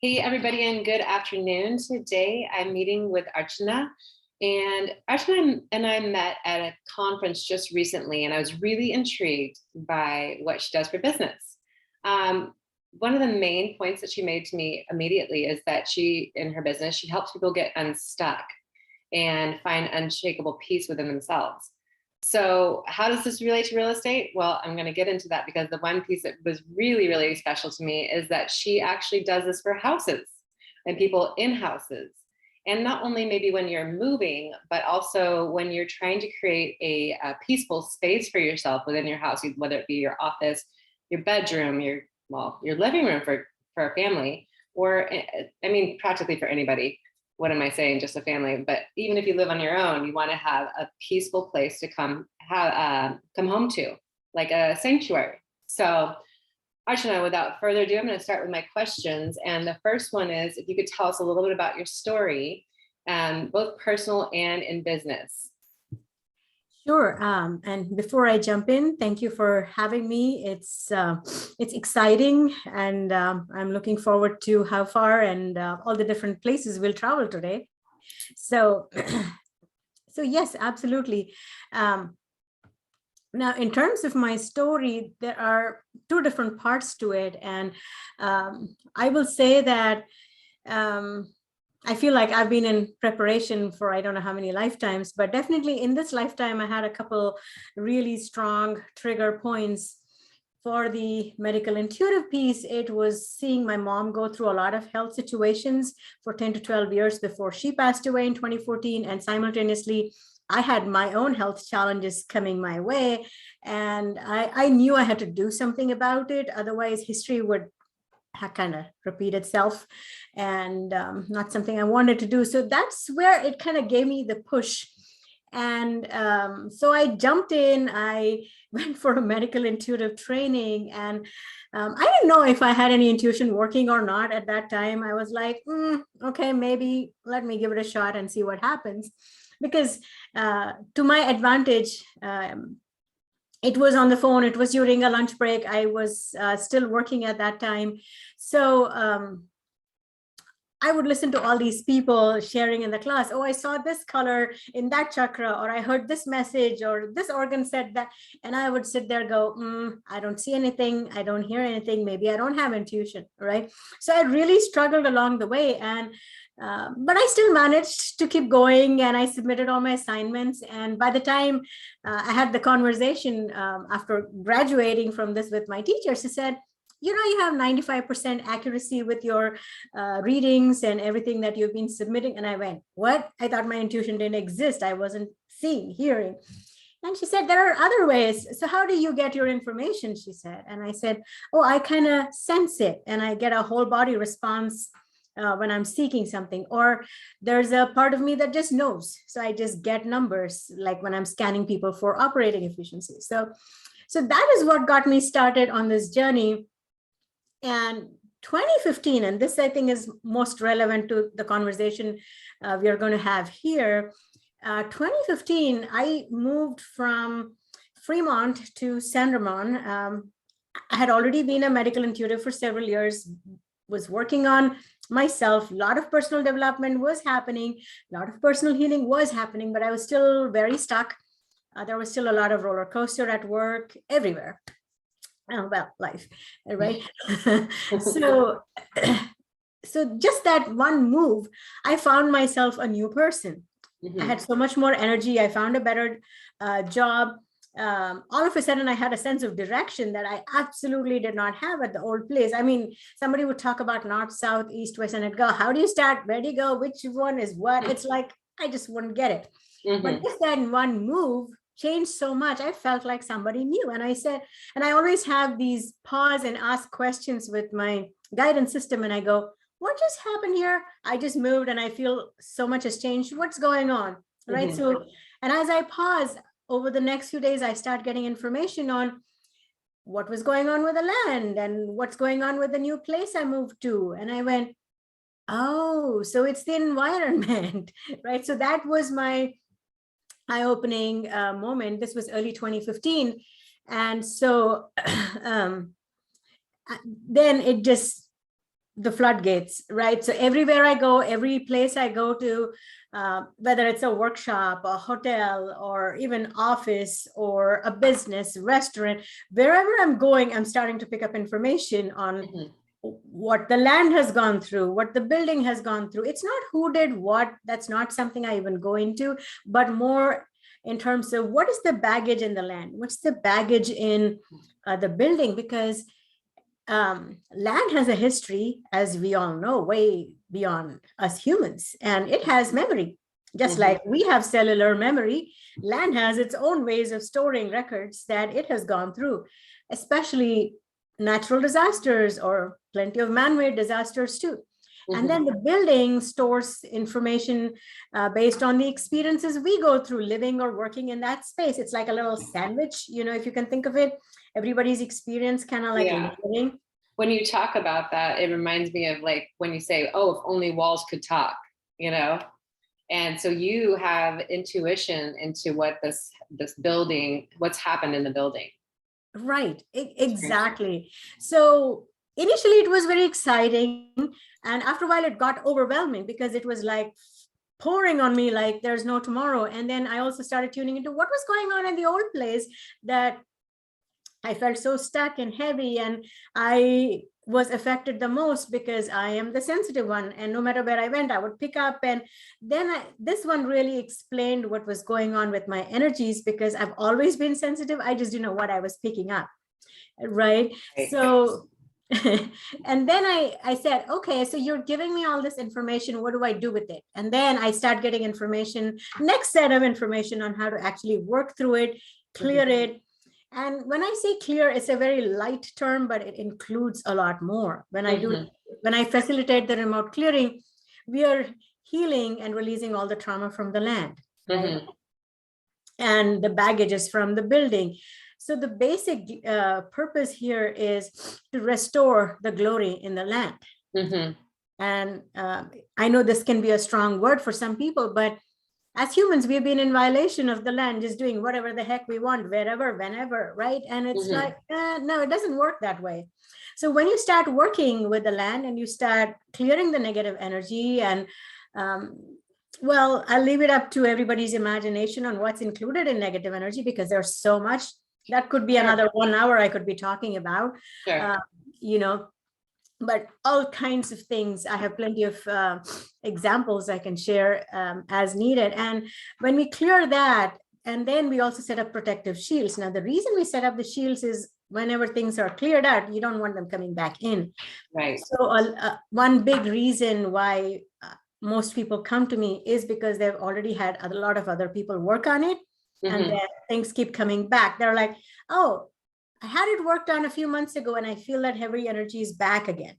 Hey, everybody, and good afternoon. Today, I'm meeting with Archanaa, and Archanaa and I met at a conference just recently, and I was really intrigued by what she does for business. Um, One of the main points that she made to me immediately is that in her business, she helps people get unstuck and find unshakable peace within themselves. So, how does this relate to real estate? Well, I'm going to get into that because the one piece that was really, really special to me is that she actually does this for houses and people in houses. And not only maybe when you're moving, but also when you're trying to create a peaceful space for yourself within your house, whether it be your office, your bedroom, your living room for a family, or I mean, practically for anybody. What am I saying? Just a family. But even if you live on your own, you want to have a peaceful place to come home to, like a sanctuary. So, Archana, without further ado, I'm going to start with my questions. And the first one is, if you could tell us a little bit about your story, both personal and in business. Sure. And before I jump in, thank you for having me. It's exciting, and I'm looking forward to how far and all the different places we'll travel today. So, so yes, absolutely. Now, in terms of my story, there are two different parts to it, and I will say that. I feel like I've been in preparation for I don't know how many lifetimes, but definitely in this lifetime, I had a couple really strong trigger points. For the medical intuitive piece, it was seeing my mom go through a lot of health situations for 10 to 12 years before she passed away in 2014. And simultaneously, I had my own health challenges coming my way. And I knew I had to do something about it. Otherwise, history would kind of repeat itself, and not something I wanted to do. So that's where it kind of gave me the push. And so I jumped in, I went for a medical intuitive training, and I didn't know if I had any intuition working or not at that time. I was like, okay, maybe let me give it a shot and see what happens. Because to my advantage, it was on the phone. It was during a lunch break. I was still working at that time. So I would listen to all these people sharing in the class. Oh, I saw this color in that chakra, or I heard this message, or this organ said that. And I would sit there, go, I don't see anything. I don't hear anything. Maybe I don't have intuition, right? So I really struggled along the way. And but I still managed to keep going, and I submitted all my assignments. And by the time I had the conversation after graduating from this with my teacher, she said, you have 95% accuracy with your readings and everything that you've been submitting. And I went, what? I thought my intuition didn't exist. I wasn't seeing, hearing. And she said, there are other ways. So how do you get your information? She said. And I said, oh, I kind of sense it, and I get a whole body response when I'm seeking something. Or there's a part of me that just knows. So I just get numbers, like when I'm scanning people for operating efficiency. So that is what got me started on this journey. And 2015, and this I think is most relevant to the conversation we are going to have here. 2015, I moved from Fremont to San Ramon. I had already been a medical intuitive for several years, was working on myself. A lot of personal development was happening, a lot of personal healing was happening, but I was still very stuck. There was still a lot of roller coaster at work, everywhere. Oh, well, life, right? So just that one move, I found myself a new person. Mm-hmm. I had so much more energy. I found a better job. All of a sudden, I had a sense of direction that I absolutely did not have at the old place. I mean, somebody would talk about north, south, east, west, and I'd go, how do you start? Where do you go? Which one is what? It's like, I just wouldn't get it. Mm-hmm. But just that one move changed so much. I felt like somebody new. And I said, and I always have these pause and ask questions with my guidance system. And I go, what just happened here? I just moved and I feel so much has changed. What's going on? Right. Mm-hmm. So, and as I pause over the next few days, I start getting information on what was going on with the land and what's going on with the new place I moved to. And I went, oh, so it's the environment, right? So that was my eye-opening moment. This was early 2015. And so then it just the floodgates, right? So everywhere I go, every place I go to, whether it's a workshop, a hotel, or even office or a business, restaurant, wherever I'm going, I'm starting to pick up information on what the land has gone through, what the building has gone through. It's not who did what, that's not something I even go into, but more in terms of what is the baggage in the land, what's the baggage in the building, because land has a history, as we all know, way beyond us humans, and it has memory. Just like we have cellular memory, land has its own ways of storing records that it has gone through, especially natural disasters or plenty of man-made disasters too. And then the building stores information based on the experiences we go through living or working in that space. It's like a little sandwich, if you can think of it, everybody's experience kind of like living. When you talk about that, it reminds me of like when you say, oh, if only walls could talk, and so you have intuition into what this building, what's happened in the building. Right, exactly. So initially it was very exciting, and after a while it got overwhelming because it was like pouring on me like there's no tomorrow. And then I also started tuning into what was going on in the old place, that I felt so stuck and heavy, and I was affected the most because I am the sensitive one, and no matter where I went, I would pick up. And then this one really explained what was going on with my energies, because I've always been sensitive. I just didn't know what I was picking up, right? So, and then I said, okay, so you're giving me all this information. What do I do with it? And then I start getting information, next set of information on how to actually work through it, clear it. And when I say clear, it's a very light term, but it includes a lot more. When I facilitate the remote clearing, we are healing and releasing all the trauma from the land, right? And the baggages from the building. So the basic purpose here is to restore the glory in the land. And I know this can be a strong word for some people, but as humans, we've been in violation of the land, just doing whatever the heck we want, wherever, whenever, right? And it's like, no, it doesn't work that way. So when you start working with the land and you start clearing the negative energy, and well, I'll leave it up to everybody's imagination on what's included in negative energy, because there's so much. That could be another 1 hour I could be talking about, but all kinds of things. I have plenty of examples I can share as needed. And when we clear that, and then we also set up protective shields. Now, the reason we set up the shields is whenever things are cleared out, you don't want them coming back in. Right. So one big reason why most people come to me is because they've already had a lot of other people work on it. And then things keep coming back. They're like, oh, I had it worked on a few months ago and I feel that heavy energy is back again.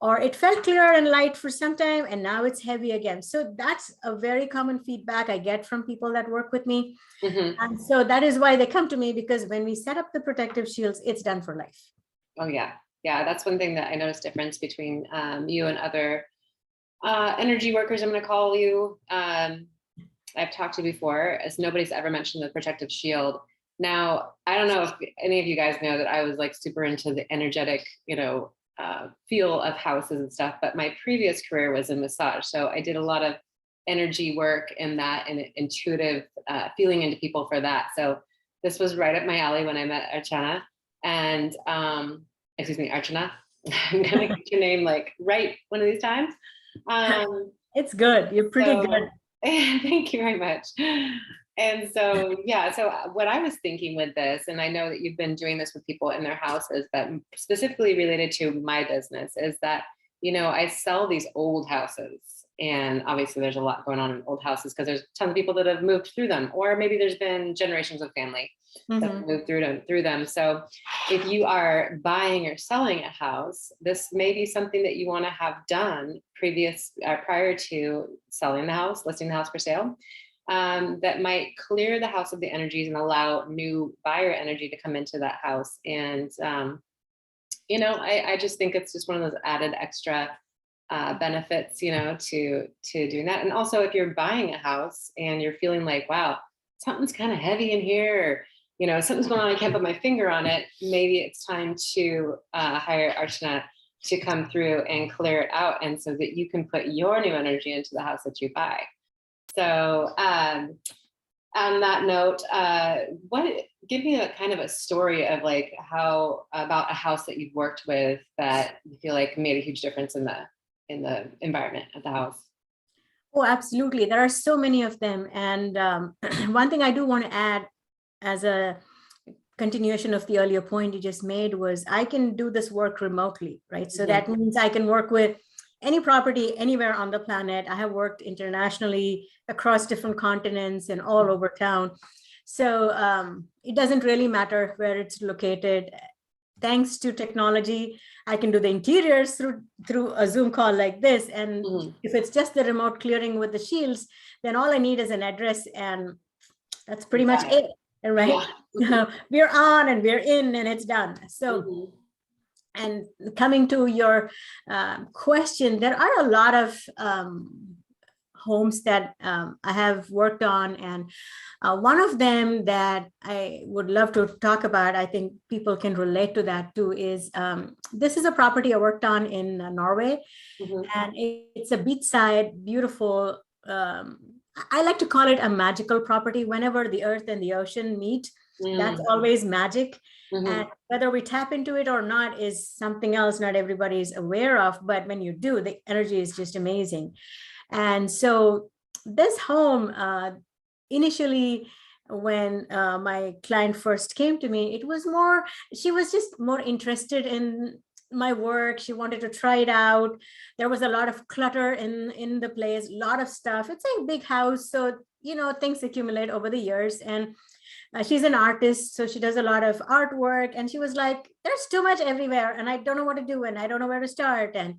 Or it felt clear and light for some time and now it's heavy again. So that's a very common feedback I get from people that work with me. And so that is why they come to me, because when we set up the protective shields, it's done for life. Oh, yeah. Yeah, that's one thing that I noticed difference between you and other energy workers, I'm going to call you. I've talked to before, as nobody's ever mentioned the protective shield. Now, I don't know if any of you guys know that I was like super into the energetic, feel of houses and stuff, but my previous career was in massage. So I did a lot of energy work in that and intuitive feeling into people for that. So this was right up my alley when I met Archanaa. And, Archanaa. I'm going to get your name like right one of these times. It's good. You're pretty good. Thank you very much. And so, yeah, so what I was thinking with this, and I know that you've been doing this with people in their houses, but specifically related to my business, is that, I sell these old houses. And obviously there's a lot going on in old houses because there's tons of people that have moved through them, or maybe there's been generations of family that have moved through them. So if you are buying or selling a house, this may be something that you want to have done prior to selling the house, listing the house for sale. That might clear the house of the energies and allow new buyer energy to come into that house. And, I just think it's just one of those added extra benefits, to doing that. And also if you're buying a house and you're feeling like, wow, something's kind of heavy in here, or, something's going on, I can't put my finger on it. Maybe it's time to hire Archanaa to come through and clear it out, and so that you can put your new energy into the house that you buy. So on that note, give me a kind of a story of like how about a house that you've worked with that you feel like made a huge difference in the environment of the house. Oh, absolutely. There are so many of them. And one thing I do want to add as a continuation of the earlier point you just made was I can do this work remotely, right? So that means I can work with any property anywhere on the planet. I have worked internationally across different continents and all over town. So it doesn't really matter where it's located. Thanks to technology, I can do the interiors through a Zoom call like this. And if it's just the remote clearing with the shields, then all I need is an address, and that's pretty much it, right? Yeah. We're on and we're in and it's done. So and coming to your question, there are a lot of homes that I have worked on. And one of them that I would love to talk about, I think people can relate to that too, is this is a property I worked on in Norway. And it's a beachside, beautiful, I like to call it a magical property. Whenever the earth and the ocean meet, that's always magic. And whether we tap into it or not is something else not everybody is aware of. But when you do, the energy is just amazing. And so this home, initially, when my client first came to me, it was more, she was just more interested in my work. She wanted to try it out. There was a lot of clutter in the place, a lot of stuff. It's a big house. So, things accumulate over the years. And she's an artist, so she does a lot of artwork. And she was like, there's too much everywhere and I don't know what to do and I don't know where to start. And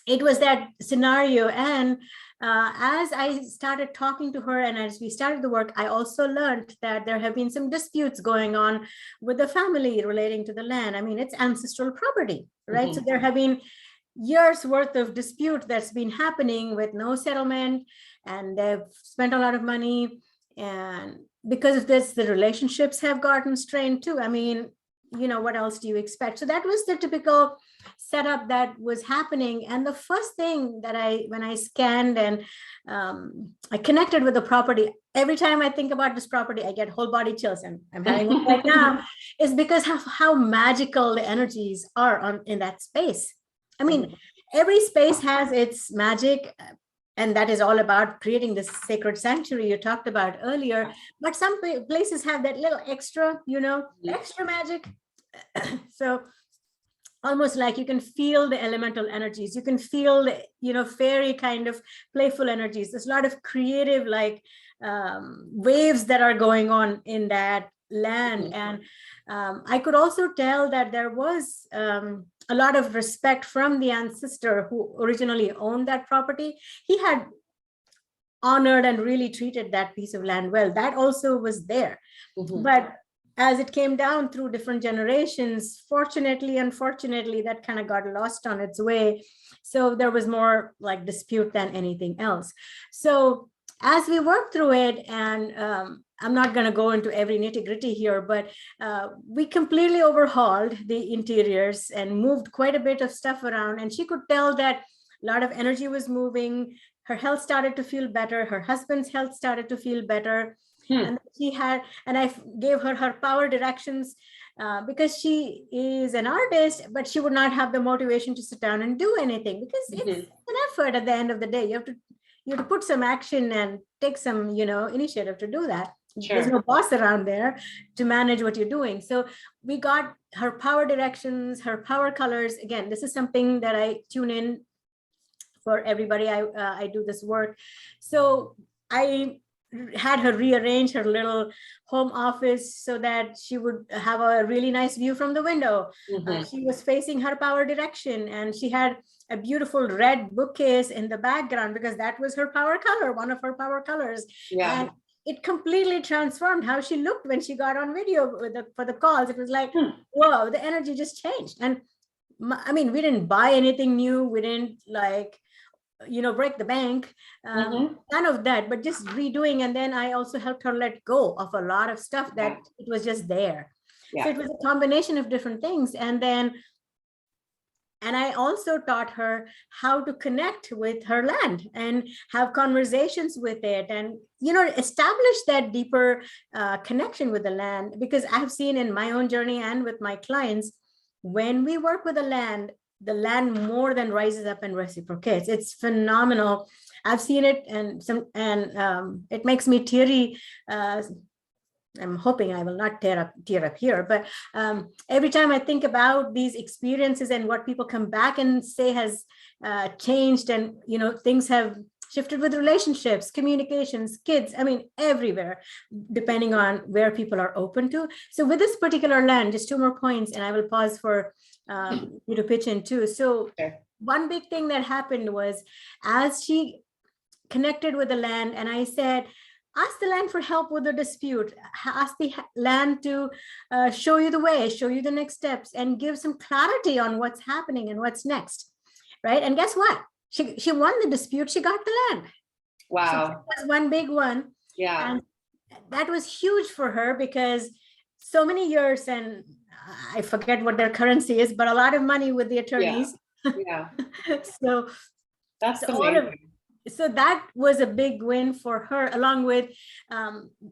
it was that scenario. And as I started talking to her and as we started the work, I also learned that there have been some disputes going on with the family relating to the land. I mean, it's ancestral property, right? So there have been years worth of dispute that's been happening with no settlement, and they've spent a lot of money. And because of this, the relationships have gotten strained too. I mean, what else do you expect? So that was the typical setup that was happening. And the first thing that when I scanned and I connected with the property, every time I think about this property, I get whole body chills, and I'm having one right now, is because of how magical the energies are in that space. I mean, every space has its magic, and that is all about creating this sacred sanctuary you talked about earlier. But some places have that little extra, extra magic. So almost like you can feel the elemental energies. You can feel the, fairy kind of playful energies. There's a lot of creative, like waves that are going on in that land. And I could also tell that there was a lot of respect from the ancestor who originally owned that property. He had honored and really treated that piece of land well. That also was there. But as it came down through different generations, fortunately, unfortunately, that kind of got lost on its way. So there was more like dispute than anything else. So as we worked through it, and I'm not going to go into every nitty-gritty here, but we completely overhauled the interiors and moved quite a bit of stuff around. And she could tell that a lot of energy was moving. Her health started to feel better. Her husband's health started to feel better. And I gave her power directions because she is an artist, but she would not have the motivation to sit down and do anything, because it's an effort at the end of the day. You have to put some action and take some, initiative to do that. Sure. There's no boss around there to manage what you're doing. So we got her power directions, her power colors. Again, this is something that I tune in for everybody. I do this work. So I had her rearrange her little home office so that she would have a really nice view from the window. She was facing her power direction, and she had a beautiful red bookcase in the background because that was her power color, one of her power colors. Yeah. And it completely transformed how she looked when she got on video for the calls. It was like, whoa, the energy just changed. And I mean, we didn't buy anything new. We didn't break the bank, none of that, but just redoing. And then I also helped her let go of a lot of stuff that it was just there. Yeah. So it was a combination of different things. And then And I also taught her how to connect with her land and have conversations with it, and, establish that deeper connection with the land. Because I've seen in my own journey and with my clients, when we work with the land more than rises up and reciprocates. It's phenomenal. I've seen it, and it makes me teary. I'm hoping I will not tear up here, but every time I think about these experiences and what people come back and say has changed, and things have shifted with relationships, communications, kids, I mean, everywhere, depending on where people are open to. So with this particular land, just 2 more points, and I will pause for you to pitch in too. So one big thing that happened was, as she connected with the land, and I said, ask the land for help with the dispute, ask the land to show you the way, show you the next steps, and give some clarity on what's happening and what's next, right? And guess what? She won the dispute, she got the land. Wow. So that was one big one. Yeah. And that was huge for her, because so many years, and I forget what their currency is, but a lot of money with the attorneys. Yeah. So that's amazing. So that was a big win for her, along with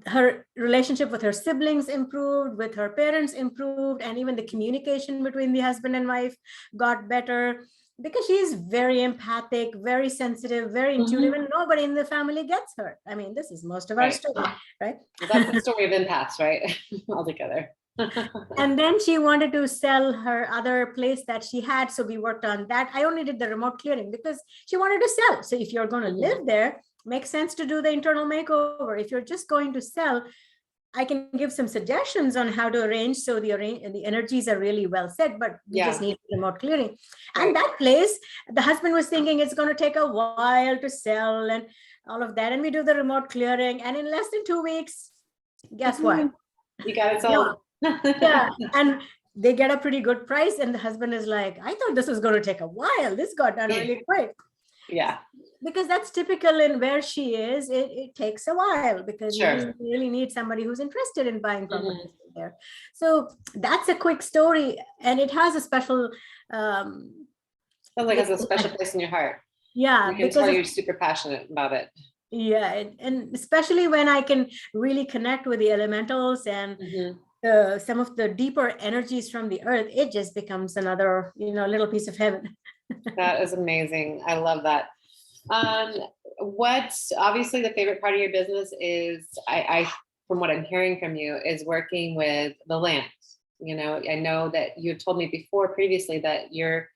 her relationship with her siblings improved, with her parents improved, and even the communication between the husband and wife got better, because she's very empathic, very sensitive, very intuitive, and nobody in the family gets hurt. I mean, this is most of our story, right? Well, that's the story of empaths, right? Altogether. And then she wanted to sell her other place that she had. So we worked on that. I only did the remote clearing because she wanted to sell. So if you're going to live there, makes sense to do the internal makeover. If you're just going to sell, I can give some suggestions on how to arrange so the energies are really well set, but we just need remote clearing. And that place, the husband was thinking it's going to take a while to sell and all of that. And we do the remote clearing, and in less than 2 weeks, guess what? You got it sold. Yeah, and they get a pretty good price, and the husband is like, I thought this was going to take a while. This got done really quick. Yeah, because that's typical in where she is. It takes a while, because you really need somebody who's interested in buying properties there. So that's a quick story, and it has a special sounds like it has a special place in your heart. Yeah, you can tell you're super passionate about it. Yeah, and especially when I can really connect with the elementals and some of the deeper energies from the earth, it just becomes another, little piece of heaven. That is amazing. I love that. What obviously the favorite part of your business is, I from what I'm hearing from you, is working with the land. I know that you had told me previously that your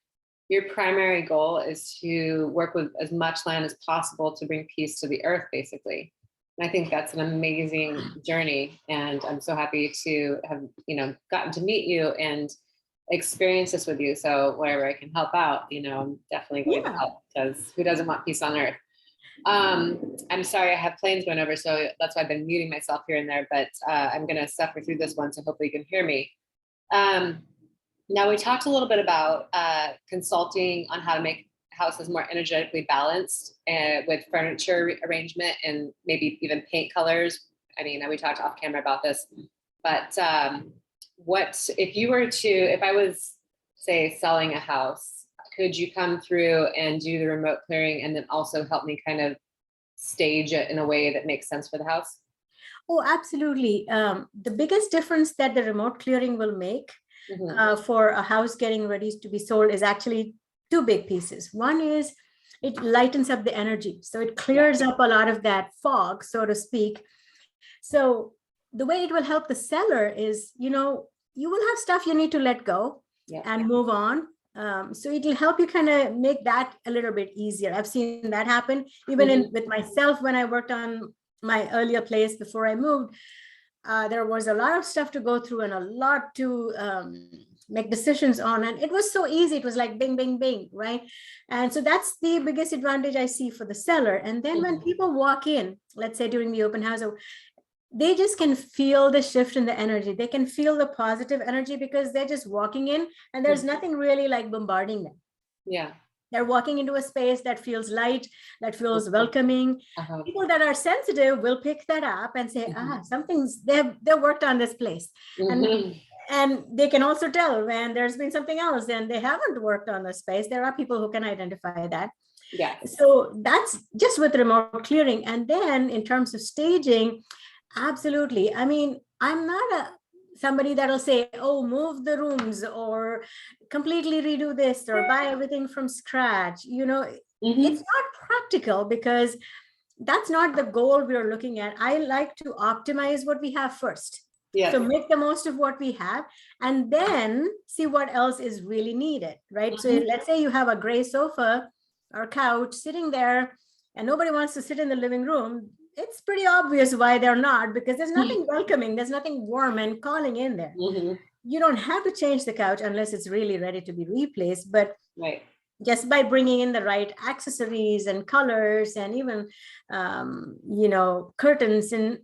primary goal is to work with as much land as possible to bring peace to the earth, basically. And I think that's an amazing journey. And I'm so happy to have, gotten to meet you and experience this with you. So wherever I can help out, I'm definitely going to help, because who doesn't want peace on earth? I'm sorry, I have planes going over, so that's why I've been muting myself here and there, but I'm going to suffer through this one. So hopefully you can hear me. Now, we talked a little bit about consulting on how to make houses more energetically balanced with furniture arrangement and maybe even paint colors. I mean, we talked off camera about this, but if I was, say, selling a house, could you come through and do the remote clearing and then also help me kind of stage it in a way that makes sense for the house? Oh, absolutely. The biggest difference that the remote clearing will make for a house getting ready to be sold is actually 2 big pieces. One is it lightens up the energy. So it clears up a lot of that fog, so to speak. So the way it will help the seller is, you will have stuff you need to let go and move on. So it will help you kind of make that a little bit easier. I've seen that happen even with myself when I worked on my earlier place before I moved. There was a lot of stuff to go through and a lot to make decisions on. And it was so easy. It was like bing, bing, bing, right? And so that's the biggest advantage I see for the seller. And then when people walk in, let's say during the open house, they just can feel the shift in the energy. They can feel the positive energy because they're just walking in and there's nothing really like bombarding them. Yeah. They're walking into a space that feels light, that feels welcoming. People that are sensitive will pick that up and say, something's, they've worked on this place. And they can also tell when there's been something else and they haven't worked on the space. There are people who can identify that. Yeah. So that's just with remote clearing. And then in terms of staging, absolutely. I mean, I'm not somebody that'll say, oh, move the rooms or completely redo this or buy everything from scratch. It's not practical because that's not the goal we're looking at. I like to optimize what we have first. Yeah. So make the most of what we have and then see what else is really needed, right? So let's say you have a gray sofa or couch sitting there and nobody wants to sit in the living room. It's pretty obvious why they're not, because there's nothing welcoming, there's nothing warm and calling in there. You don't have to change the couch unless it's really ready to be replaced, but right. Just by bringing in the right accessories and colors and even, curtains and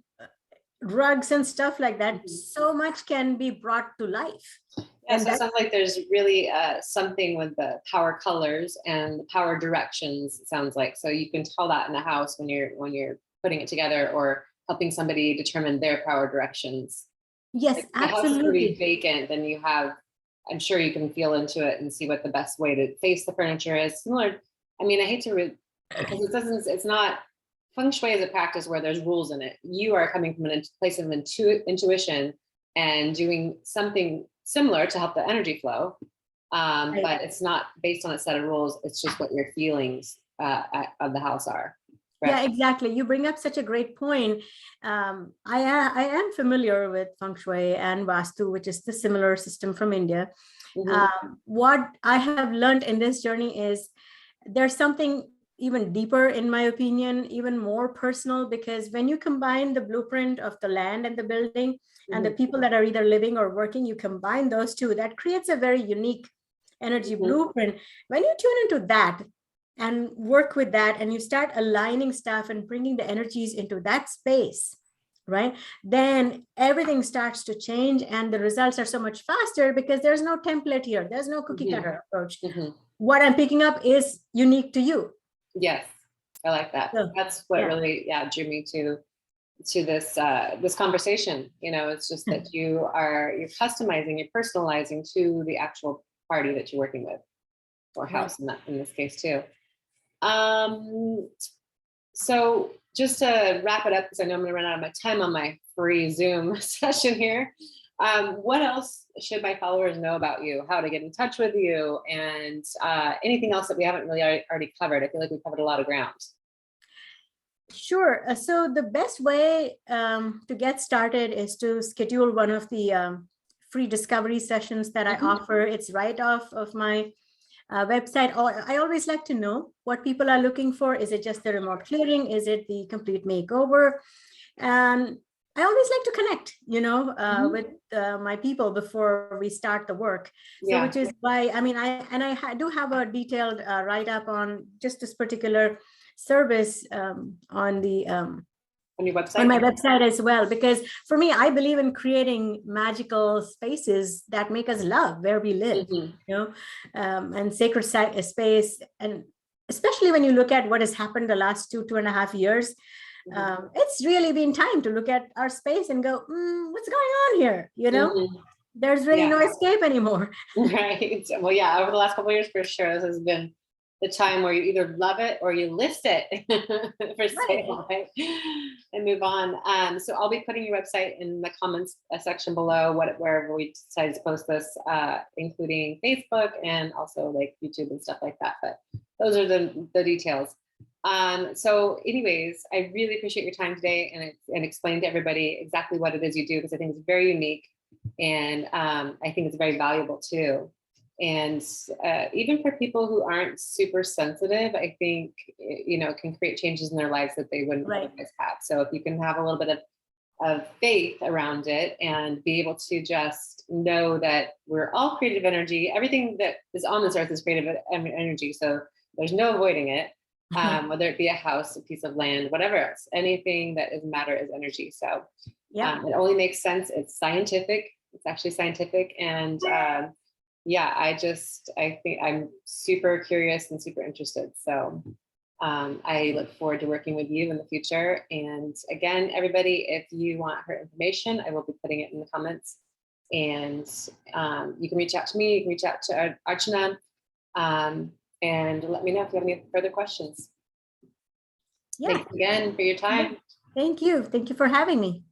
rugs and stuff like that, so much can be brought to life. Yeah, and so it sounds like there's really something with the power colors and the power directions, it sounds like. So you can tell that in the house when you're putting it together or helping somebody determine their power directions. Yes, like, absolutely. The house is pretty vacant, then you have, I'm sure you can feel into it and see what the best way to face the furniture is. Similar, I mean, I hate to, because it's not, feng shui is a practice where there's rules in it. You are coming from a place of intuition and doing something similar to help the energy flow. Right. But it's not based on a set of rules. It's just what your feelings of the house are. Right? Yeah, exactly. You bring up such a great point. I am familiar with feng shui and vastu, which is the similar system from India. What I have learned in this journey is there's something even deeper, in my opinion, even more personal, because when you combine the blueprint of the land and the building and the people that are either living or working, you combine those two, that creates a very unique energy blueprint. When you tune into that and work with that and you start aligning stuff and bringing the energies into that space, right, then everything starts to change and the results are so much faster because there's no template here, there's no cookie cutter approach. What I'm picking up is unique to you. Yes, I like that. So, that's what really drew me to this this conversation. It's just that you're customizing, you're personalizing to the actual party that you're working with, or house in this case too. So just to wrap it up, because I know I'm going to run out of my time on my free Zoom session here. What else should my followers know about you? How to get in touch with you, and anything else that we haven't really already covered? I feel like we've covered a lot of ground. Sure. So the best way to get started is to schedule one of the free discovery sessions that I offer. It's right off of my website. I always like to know what people are looking for. Is it just the remote clearing? Is it the complete makeover? And I always like to connect, with my people before we start the work. So which is why, I mean, I do have a detailed write-up on just this particular service on your website? On my website as well, because for me, I believe in creating magical spaces that make us love where we live, and sacred space. And especially when you look at what has happened the last 2.5 years, it's really been time to look at our space and go, what's going on here? There's really no escape anymore. Right. Well, over the last couple of years, for sure, this has been the time where you either love it or you list it for sale, right? And move on. So I'll be putting your website in the comments section below, wherever we decide to post this, including Facebook and also like YouTube and stuff like that. But those are the details. So anyways, I really appreciate your time today and explain to everybody exactly what it is you do, because I think it's very unique, and I think it's very valuable too. And even for people who aren't super sensitive, I think, can create changes in their lives that they wouldn't otherwise have. So if you can have a little bit of faith around it and be able to just know that we're all creative energy, everything that is on this earth is creative energy. So there's no avoiding it, whether it be a house, a piece of land, whatever else, anything that is matter is energy. So it only makes sense. It's scientific. It's actually scientific. And I think I'm super curious and super interested. So I look forward to working with you in the future. And again, everybody, if you want her information, I will be putting it in the comments And you can reach out to me, you can reach out to Archanaa, and let me know if you have any further questions. Yeah. Thanks again for your time. Thank you. Thank you for having me.